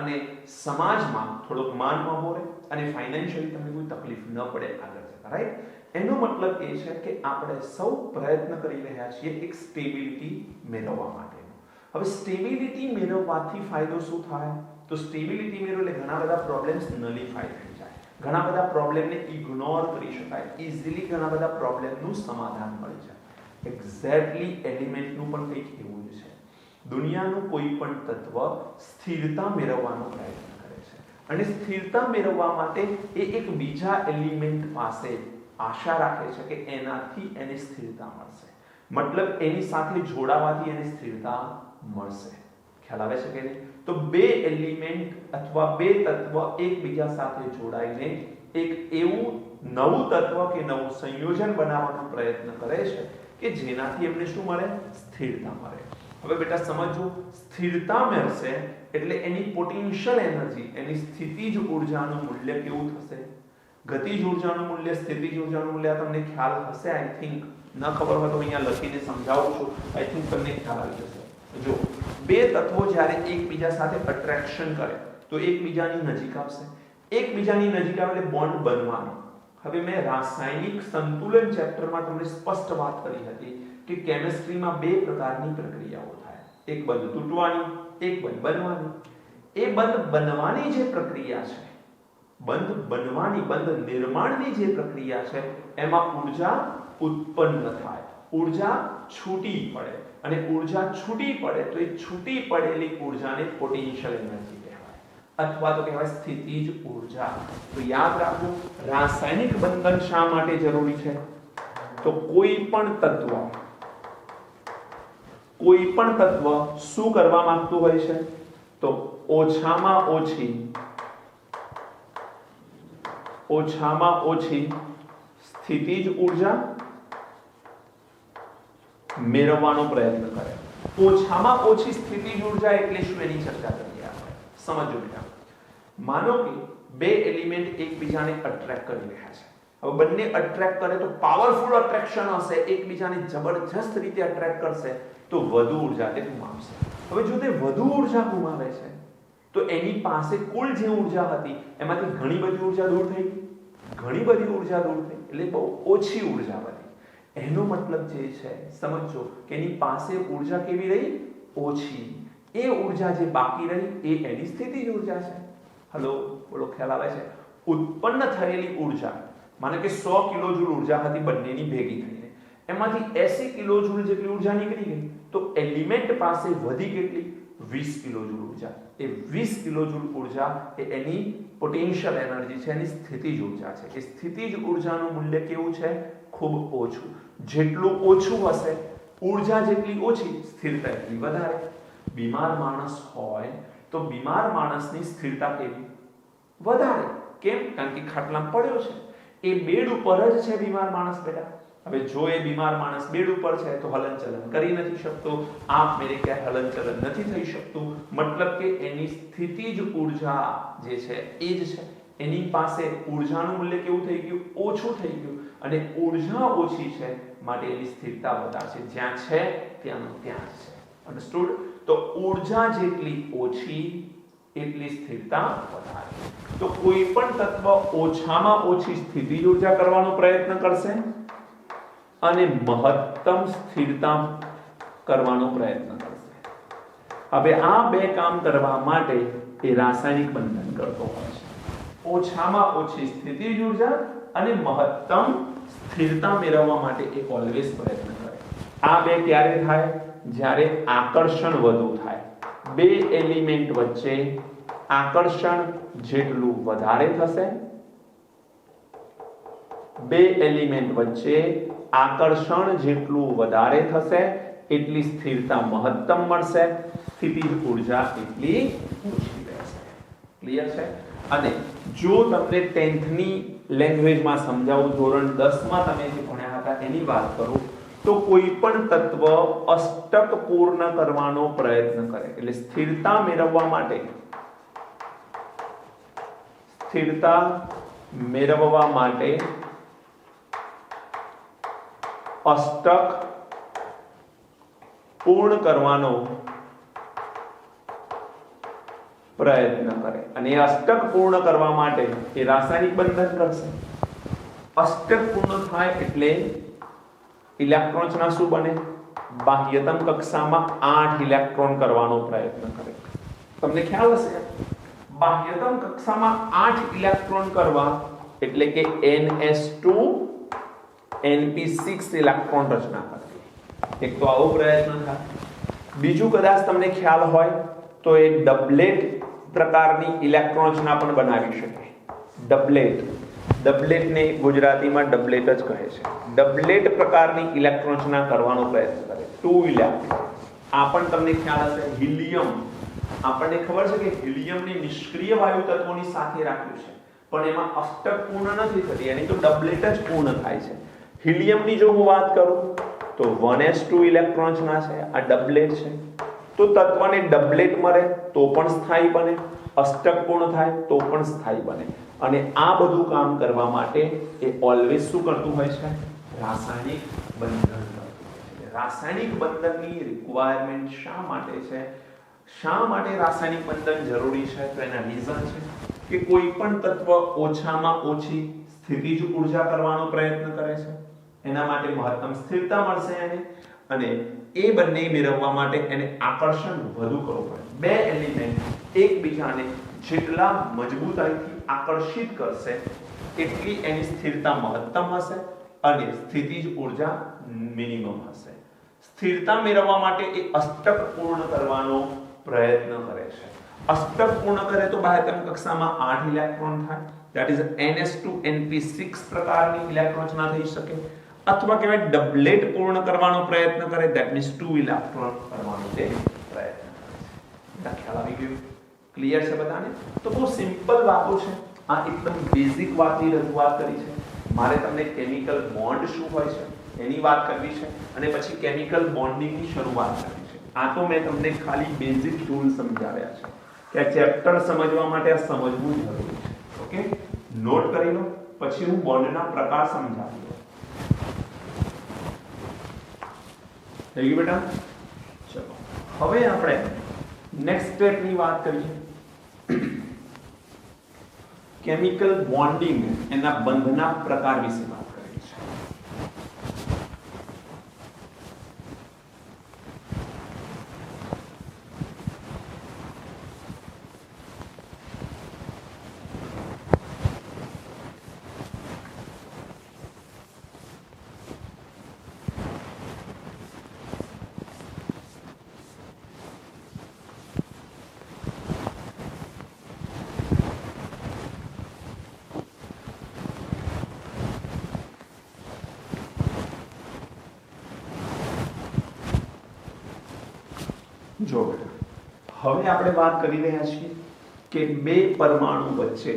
અને સમાજમાં થોડોક માન ઉભો રહે અને ફાઇનાન્શિયલી તમને કોઈ તકલીફ ન પડે આગળ જતા. રાઈટ? એનો મતલબ એ છે કે આપણે સૌ પ્રયત્ન કરી રહ્યા છીએ એક સ્ટેબિલિટી મેળવવા માટે. હવે સ્ટેબિલિટી મેળવવાથી ફાયદો શું થાય? તો સ્ટેબિલિટી મેળવો એટલે ઘણા બધા પ્રોબ્લેમ્સ નલિફાઈ થઈ જાય, ઘણા બધા પ્રોબ્લેમને ઇગ્નોર કરી શકાય, ઇઝીલી ઘણા બધા પ્રોબ્લેમનું સમાધાન મળી જાય. એક્ઝેક્ટલી એલિમેન્ટનું પણ કંઈક એવું જ છે. દુનિયાનું કોઈ પણ તત્વ સ્થિરતા મેળવવાનો પ્રયત્ન કરે છે અને સ્થિરતા મેળવવા માટે એ એક બીજા એલિમેન્ટ પાસે આશા રાખે છે કે એનાથી એને સ્થિરતા મળશે, મતલબ એની સાથે જોડાવાથી એને સ્થિરતા મળશે. ખ્યાલ આવે છે કે નહીં? તો બે એલિમેન્ટ અથવા બે તત્વ એકબીજા સાથે જોડાઈને એક એવું નવું તત્વ કે નવું સંયોજન બનાવવાનો પ્રયત્ન કરે છે કે જેનાથી એમને શું મળે? સ્થિરતા મળે. હવે બેટા સમજો, સ્થિરતા મળશે એટલે એની પોટેન્શિયલ એનર્જી, એની સ્થિતિજ ઉર્જાનું મૂલ્ય કેવું થશે? ગતિજ ઉર્જાનું મૂલ્ય, સ્થિતિજ ઉર્જાનું મૂલ્ય તમને ખ્યાલ હશે. આઈ થિંક ન ખબર હોય તો અહીંયા લખીને સમજાવું છું. આઈ થિંક તમને ખ્યાલ આવી જશે. જો બે તત્વો જ્યારે એકબીજા સાથે અટ્રેક્શન કરે તો એકબીજાની નજીક આવશે. એકબીજાની નજીક આવે એટલે બોન્ડ બનવાનો. હવે મેં રાસાયણિક સંતુલન ચેપ્ટરમાં તમને સ્પષ્ટ વાત કરી હતી કે કેમિસ્ટ્રીમાં બે પ્રકારની પ્રક્રિયાઓ થાય, એક બંધ તૂટવાની, એક બંધ બનવાની. એ બંધ બનવાની જે પ્રક્રિયા છે, બંધ બનવાની, બંધ નિર્માણની જે પ્રક્રિયા છે, એમાં ઊર્જા ઉત્પન્ન થાય, ઊર્જા છૂટી પડે અને ઊર્જા છૂટી પડે તો એ છૂટી પડેલી ઊર્જાને પોટેન્શિયલ એનર્જી કહેવાય અથવા તો કહેવાય સ્થિતિજ ઊર્જા. તો યાદ રાખો, રાસાયણિક બંધન શા માટે જરૂરી છે? તો કોઈ પણ તત્વ શું કરવા માંગતું હોય છે? તો ઓછામાં ઓછી સ્થિતિજ ઊર્જા મેળવવાનો પ્રયત્ન કરે. ઓછામાં ઓછી સ્થિતિજ ઊર્જા એટલે શું એની ચર્ચા કરીએ આપણે. સમજો બેટા, માનો કે બે એલિમેન્ટ એકબીજાને અટ્રેક્ટ કરી રહ્યા છે. હવે બંને અટ્રેક્ટ કરે તો પાવરફુલ અટ્રેક્શન હશે, એકબીજાને જબરજસ્ત રીતે અટ્રેક્ટ કરશે તો વધુ ઊર્જા તે ગુમાવશે. હવે જો તે વધુ ઊર્જા ગુમાવે છે તો એની પાસે કુલ જે ઊર્જા હતી એમાંથી ઘણી બધી ઊર્જા દૂર થઈ ગઈ, એટલે બહુ ઓછી ઊર્જા બની. એનો મતલબ જે છે સમજો કે એની પાસે ઊર્જા કેવી રહી? ઓછી. એ ઊર્જા જે બાકી રહી એ એની સ્થિતિજ ઊર્જા છે. હલો, બોલો, ખ્યાલ આવે છે? ઉત્પન્ન થયેલી ઊર્જા, માનો કે 100 કિલોજૂલ ઊર્જા હતી બંનેની ભેગી થઈને, એમાંથી 80 કિલોજૂલ જેટલી ઊર્જા નીકળી ગઈ તો એલિમેન્ટ પાસે વધી કેટલી? 20 કિલોજૂલ ઊર્જા. એ 20 કિલોજૂલ ઊર્જા એ એની પોટેન્શિયલ એનર્જી છે, એની સ્થિતિજ ઊર્જા છે. એ સ્થિતિજ ઊર્જાનું મૂલ્ય કેવું છે? ખૂબ ઓછું. જેટલું ઓછું હશે, ઊર્જા જેટલી ઓછી, સ્થિરતા એટલી વધારે. બીમાર માણસ હોય તો બીમાર માણસની સ્થિરતા કેવી? વધારે. કેમ? કારણ કે ખાટલામાં પડ્યો છે, એ બેડ ઉપર જ છે બીમાર માણસ બેટા. હવે જો એ બીમાર માણસ બેડ ઉપર છે તો હલનચલન કરી નથી શકતો, આંખ મેરે ક્યાંય હલનચલન નથી થઈ શકતું, મતલબ કે એની સ્થિતિજ ઊર્જા જે છે એ જ છે. એની પાસે ઊર્જાનું મૂલ્ય કેવું થઈ ગયું? ઓછું થઈ ગયું. અને ઊર્જા ઓછી છે માટે એની સ્થિરતા વધારે છે. જ્યાં છે ત્યાંનું ત્યાં જ છે. અન્ડરસ્ટુડ? તો ઊર્જા જેટલી ઓછી એટલી સ્થિરતા વધારે. તો કોઈ પણ તત્વ ઓછામાં ઓછી સ્થિતિજ ઊર્જા કરવાનો પ્રયત્ન કરશે અને મહત્તમ સ્થિરતા કરવાનો પ્રયત્ન કરશે. હવે આ બે કામ કરવા માટે એ રાસાયણિક બંધન કરતો હોય છે. ઓછામાં ઓછી સ્થિતિજ ઊર્જા અને મહત્તમ સ્થિરતા મેળવવા માટે એ ઓલવેઝ પ્રયત્ન કરે. આ બે ક્યારે થાય? જ્યારે આકર્ષણ વધુ થાય. બે એલિમેન્ટ વચ્ચે આકર્ષણ જેટલું વધારે થશે, બે એલિમેન્ટ વચ્ચે આકર્ષણ જેટલું વધારે થશે એટલી સ્થિરતા મહત્તમ મળશે, સ્થિતિજ ઊર્જા એટલી ઓછી રહેશે. ક્લિયર છે? અને જો તમને 10th ની લેંગ્વેજમાં સમજાવું, ધોરણ 10 માં તમે જે ભણ્યા હતા એની વાત કરું તો કોઈ પણ તત્વ અષ્ટક પૂર્ણ કરવાનો પ્રયત્ન કરે એટલે સ્થિરતા મેળવવા માટે અષ્ટક પૂર્ણ કરવાનો પ્રયત્ન કરે અને એ અષ્ટક પૂર્ણ કરવા માટે એ રાસાયણિક બંધન કરશે. અષ્ટક પૂર્ણ થાય એટલે ઇલેક્ટ્રોન્સના શું બને? બાહ્યતમ કક્ષામાં 8 ઇલેક્ટ્રોન કરવાનો પ્રયત્ન કરે. તમને ખ્યાલ હશે બાહ્યતમ કક્ષામાં 8 ઇલેક્ટ્રોન કરવા એટલે કે ns2 np6 ઇલેક્ટ્રોન રચના કરવી. એક તો આવો પ્રયત્ન થાય. બીજું કદાચ તમને ખ્યાલ હોય તો એક ડબલેટ પ્રકારની ઇલેક્ટ્રોન રચના પણ બનાવી શકે. ડબલેટને ગુજરાતીમાં ડબલેટ જ કહે છે. ડબલેટ પ્રકારની ઇલેક્ટ્રોન રચના કરવાનો પ્રયત્ન કરે. 2 ઇલેક્ટ્રોન. આ પણ તમને ખ્યાલ હશે હિલિયમ. આપણને ખબર છે કે હિલિયમને નિષ્ક્રિય વાયુ તત્વોની સાથે રાખ્યું છે, પણ એમાં અષ્ટક પૂર્ણ નથી થતી, એની તો ડબલેટ જ પૂર્ણ થાય છે. હિલિયમની જો હું વાત કરું તો 1s2 ઇલેક્ટ્રોન રચના છે, આ ડબલેટ છે. તો તત્વને ડબલેટ મળે તો પણ સ્થાયી બને, અષ્ટક પૂર્ણ થાય તો પણ સ્થાયી બને. અને આ બધું કામ કરવા માટે એ ઓલવેઝ શું કરતું હોય છે? રાસાયણિક બંધન કરતું હોય છે. રાસાયણિક બંધનની રિક્વાયરમેન્ટ શા માટે છે? શા માટે રાસાયણિક બંધન જરૂરી છે? તો એના રીઝન છે કે કોઈ પણ તત્વ ઓછામાં ઓછી સ્થિતિજ ઊર્જા કરવાનો પ્રયત્ન કરે છે, એના માટે મહત્તમ સ્થિરતા મળશે એને, અને એ બંને મેળવવા માટે એને આકર્ષણ વધુ કરવું પડે. બે એલિમેન્ટ એકબીજાને જેટલા મજબૂતાઈથી આકર્ષિત કરશે એટલી એની સ્થિરતા મહત્તમ હશે અને સ્થિતિજ ઊર્જા મિનિમમ હશે. સ્થિરતા મેળવવા માટે એ અષ્ટક પૂર્ણ કરવાનો પ્રયત્ન કરે છે. અષ્ટક પૂર્ણ કરે તો બાહ્યતમ કક્ષામાં 8 ઇલેક્ટ્રોન થાય. ધેટ ઇઝ ns2 np6 પ્રકારની ઇલેક્ટ્રોન રચના થઈ શકે. અથવા કહેવાય ડબલેટ પૂર્ણ કરવાનો પ્રયત્ન કરે, ધેટ મીન્સ 2 ઇલેક્ટ્રોન કરવાનો તે પ્રયત્ન કરે છે. ખ્યાલ આવી ગયો? ક્લિયર છે બધાને? તો બહુ સિમ્પલ વાતો છે. આ એકદમ બેઝિક વાતની રજૂઆત કરી છે. મારે તમને કેમિકલ બોન્ડ શું હોય છે એની વાત કરવી છે, અને પછી કેમિકલ બોન્ડિંગની શરૂઆત કરવી છે. આ તો મેં તમને ખાલી બેઝિક ટૂલ સમજાવ્યા છે કે આ ચેપ્ટર સમજવા માટે આ સમજવું જરૂરી છે. ઓકે, નોટ કરી લો, પછી હું બોન્ડના પ્રકાર સમજાવી દઉં. થઈ ગયું બેટા? ચલો હવે આપણે નેક્સ્ટ સ્ટેપની વાત કરીએ. કેમિકલ બોન્ડિંગ, એના બંધના પ્રકાર વિશે વાત કરવી છે. જો હવે આપણે વાત કરી રહ્યા છીએ કે બે પરમાણુ વચ્ચે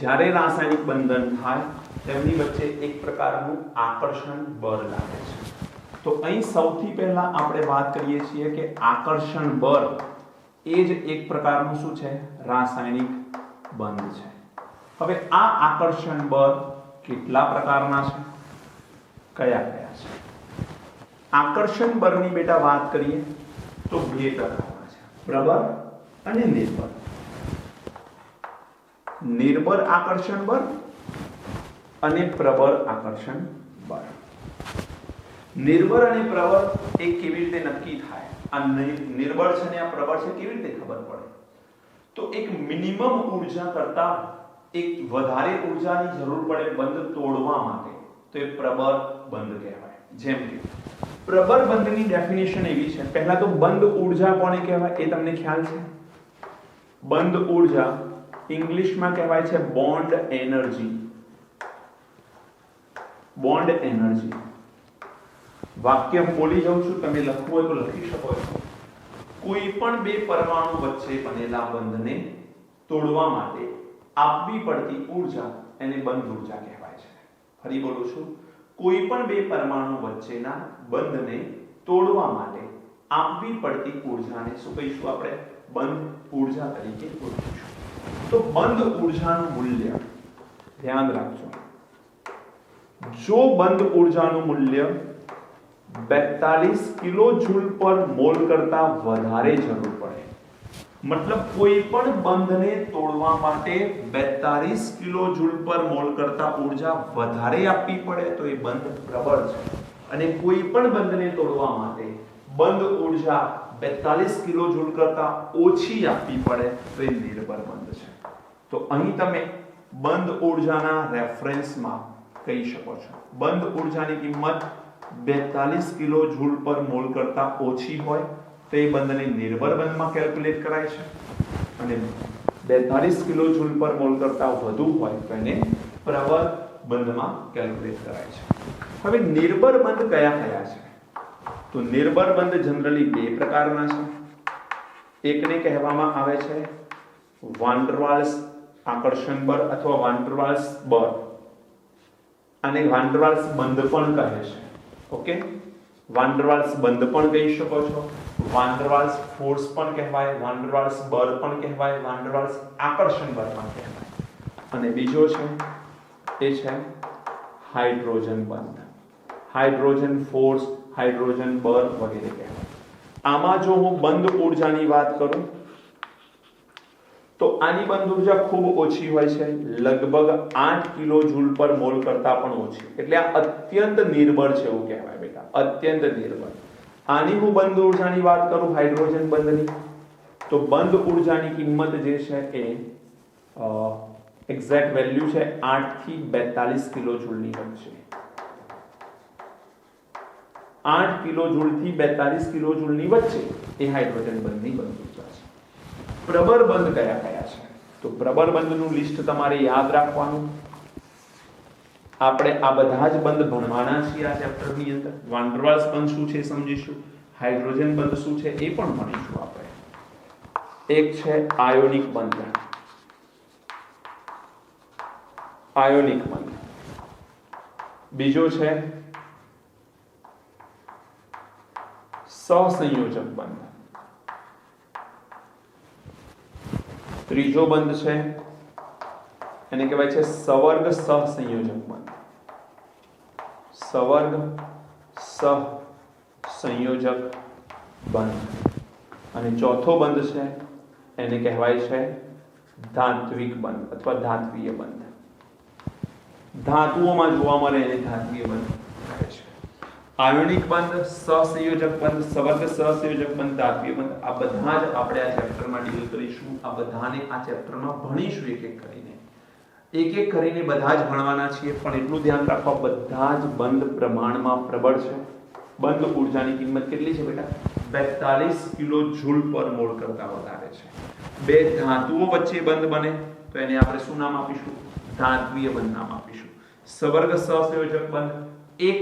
જ્યારે રાસાયણિક બંધન થાય તેમની વચ્ચે એક પ્રકારનું આકર્ષણ બળ લાગે છે. તો અહીં સૌથી પહેલા આપણે વાત કરીએ છીએ કે આકર્ષણ બળ એ જ એક પ્રકારનું શું છે? રાસાયણિક બંધ છે. હવે આ આકર્ષણ બળ કેટલા પ્રકારના છે? કયા કયા છે? આકર્ષણ બળની બેટા વાત કરીએ તો બે પ્રકારના છે, પ્રબળ અને નિર્બળ. નિર્બળ આકર્ષણ બળ અને પ્રબળ આકર્ષણ બળ. નિર્બળ અને પ્રબળ એ કેવી રીતે નક્કી થાય? આ નિર્બળ છે ને આ પ્રબળ છે, કેવી રીતે ખબર પડે? તો એક મિનિમમ ઊર્જા કરતા એક વધારે ઊર્જાની જરૂર પડે બંધ તોડવા માટે, તો એ પ્રબળ બંધ કહેવાય. જેમ કે પ્રબળ બંધની ડેફિનેશન એવી છે. પહેલા તો બંધ ઊર્જા કોને કહેવાય એ તમને ખ્યાલ છે? બંધ ઊર્જા ઇંગ્લિશમાં કહેવાય છે બોન્ડ એનર્જી. Bond energy. વાક્ય હું બોલી જાઉં છું, તમે લખવું હોય તો લખી શકો છો. કોઈ પણ બે પરમાણુ વચ્ચે બનેલા બંધને તોડવા માટે આપવી પડતી ઊર્જા એને બંધ ઊર્જા કહેવાય છે. ફરી બોલું છું, કોઈ પણ બે પરમાણુ વચ્ચેના બંધને તોડવા માટે આપવી પડતી ઊર્જાને શું કહીશું આપણે? બંધ ઊર્જા તરીકે ઓળખીશું. તો બંધ ઊર્જાનું મૂલ્ય ધ્યાન રાખજો. જો બંધ ઊર્જાનું મૂલ્ય 42 કિલો જૂલ પર મોલ કરતા વધારે જરૂર પડે, મતલબ કોઈ પણ બંધને તોડવા માટે 42 કિલો જૂલ પર મોલ કરતા ઊર્જા વધારે આપવી પડે તો એ બંધ પ્રબળ છે. અને કોઈ પણ બંધને તોડવા માટે બંધ ઊર્જા 42 કિલો જૂલ કરતા ઓછી આપવી પડે તો એ નિર્ભર બંધ છે. તો અહીં તમે બંધ ઊર્જાના રેફરન્સમાં કહી શકો છો બંધ ઊર્જાની કિંમત 42 કિલો જૂલ પર મોલ કરતા ઓછી હોય તો એ બંધને નિર્ભર બંધમાં કેલ્ક્યુલેટ કરાય છે, અને 42 કિલો જૂલ પર મોલ કરતા વધુ હોય તો એને પ્રબળ બંધમાં કેલ્ક્યુલેટ કરાય છે. હવે નિર્ભર બંધ કયા કયા છે? તો નિર્ભર બંધ જનરલી બે પ્રકારના છે. એકને કહેવામાં આવે છે વાન ડર વાલ્સ આકર્ષણ બળ અથવા વાન ડર વાલ્સ બળ, અને વાન ડર વાલ્સ બંધ પણ કહે છે. ઓકે, વાન ડર વાલ્સ બંધ પણ કહી શકો છો, વાન ડર વાલ્સ ફોર્સ પણ કહેવાય, વાન ડર વાલ્સ બળ પણ કહેવાય, વાન ડર વાલ્સ આકર્ષણ બળ પણ કહેવાય. અને બીજો છે એ છે હાઇડ્રોજન બંધ, હાઇડ્રોજન ફોર્સ, હાઇડ્રોજન બળ વગેરે કહેવાય. આમાં જો હું બંધ ઊર્જાની વાત કરું તો આની બંધ ઊર્જા ખૂબ ઓછી હોય છે, લગભગ 8 કિલો જૂલ પર મોલ કરતા પણ ઓછી. એટલે આ અત્યંત નિર્બળ છે એવું કહેવાય બેટા, અત્યંત નિર્બળ. આની હું બંધ ઊર્જાની વાત કરું હાઇડ્રોજન બંધની, તો બંધ ઊર્જાની કિંમત જે છે એ એક્ઝેક્ટ વેલ્યુ છે 8 થી 42 કિલો જૂલની વચ્ચે. 8 કિલો જૂલ થી 42 કિલો જૂલની વચ્ચે એ હાઇડ્રોજન બંધની બંધ ઊર્જા છે. પ્રબળ બંધ કયા કયા છે? તો પ્રબળ બંધનું લિસ્ટ તમારે યાદ રાખવાનું. આપણે આ બધા જ બંધ ભણવાના છીએ આ ચેપ્ટરની અંદર. વાન ડર વાલ્સ બંધ શું છે સમજીશું, હાઇડ્રોજન બંધ શું છે એ પણ ભણીશું આપણે. એક છે આયોનિક બંધ, આયોનિક બંધ. બીજો છે સહસંયોજક બંધ. ત્રીજો બંધ છે એને કહેવાય છે સવર્ગ સહસંયોજક બંધ, સવર્ગ સહસંયોજક બંધ. અને ચોથો બંધ છે એને કહેવાય છે ધાત્વિક બંધ અથવા ધાત્વીય બંધ. ધાતુઓમાં જોવા મળે એને ધાત્વીય બંધ કહે છે. આયોનિક બંધ, સહસંયોજક બંધ, સવર્ગ સહસંયોજક બંધ, ધાત્વીય બંધ, આ બધા જ આપણે આ ચેપ્ટરમાં ડીલ કરીશું. આ બધાને આ ચેપ્ટરમાં ભણીશું એક એક કરીને. એક એક કરીને બધા જ ભણવાના છીએ, પણ એટલું ધ્યાન રાખવા બધા જ બંધ પ્રમાણમાં પ્રબળ છે. બંધ ઊર્જાની કિંમત કેટલી છે બેટા? 42 કિલો જૂલ પર મોલ કરતા વધારે છે. બે ધાતુઓ વચ્ચે બંધ બને તો એને આપણે શું નામ આપીશું? ધાત્વીય બંધ નામ આપીશું. સવર્ગ સહસંયોજક બંધ, એક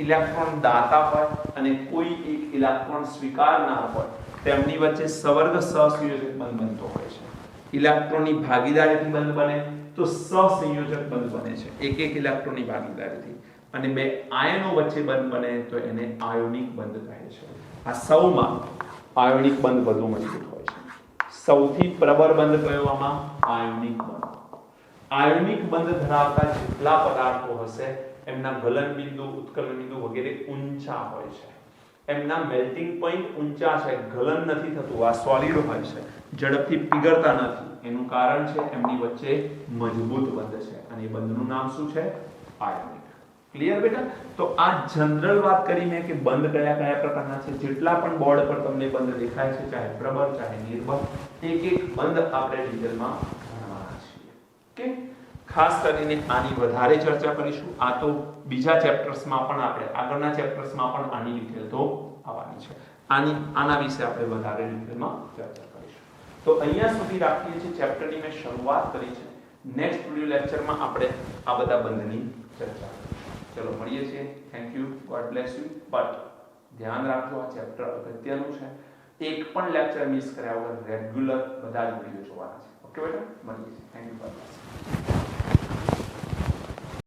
ઇલેક્ટ્રોન દાતા હોય અને કોઈ એક ઇલેક્ટ્રોન સ્વીકારનાર હોય તેમની વચ્ચે સવર્ગ સહસંયોજક બંધ બનતો હોય છે. ઇલેક્ટ્રોનની ભાગીદારીથી બંધ બને તો સહસંયોજક બંધ બને છે, એક એક ઇલેક્ટ્રોનની ભાગીદારીથી. અને બે આયનો વચ્ચે બંધ બને તો એને આયોનિક બંધ કહે છે. આ સૌમાં આયોનિક બંધ વધુ મજબૂત હોય છે. સૌથી પ્રબળ બંધ કયો આમાં? આયોનિક બંધ. આયોનિક બંધ ધરાવતા જેટલા પદાર્થો હશે એમના ગલન બિંદુ, ઉત્કલન બિંદુ વગેરે ઊંચા હોય છે. એમના મેલ્ટિંગ પોઈન્ટ ઊંચા છે, ગલન નથી થતું. આ સોલિડ હોય છે, ઝડપથી પીગળતા નથી. એનું કારણ છે એમની વચ્ચે મજબૂત બંધ છે, અને એ બંધનું નામ શું છે? આયોનિક. ક્લિયર બેટા? તો આ જનરલ વાત કરી મેં કે બંધ કયા કયા પ્રકારના છે. જેટલા પણ બોર્ડ પર તમને બંધ દેખાય છે, ચાહે પ્રબળ ચાહે નિર્બળ, એક એક બંધ આપણે ડિટેલમાં ભણવાના છીએ. ઓકે, ખાસ કરીને આની વધારે ચર્ચા કરીશું. આ તો બીજા ચેપ્ટર્સમાં પણ આપણે આગળના ચેપ્ટર્સમાં પણ આની ડિટેલ તો આવવાની છે. આના વિશે આપણે વધારે ડિટેલમાં ચર્ચા કરીશું. તો અહીંયા સુધી રાખીએ છીએ. ચેપ્ટરની મેં શરૂઆત કરી છે. નેક્સ્ટ વિડિયો લેક્ચરમાં આપણે આ બધા બંધની ચર્ચા કરીશું. ચલો મળીએ છીએ. Thank you, God bless you. But ધ્યાન રાખજો, આ ચેપ્ટર અગત્યનું છે. એક પણ લેક્ચર મિસ કર્યા વગર રેગ્યુલર બધા જ વિડિયો જોવાના છે. ઓકે બેટા, મળીએ છીએ. Thank you.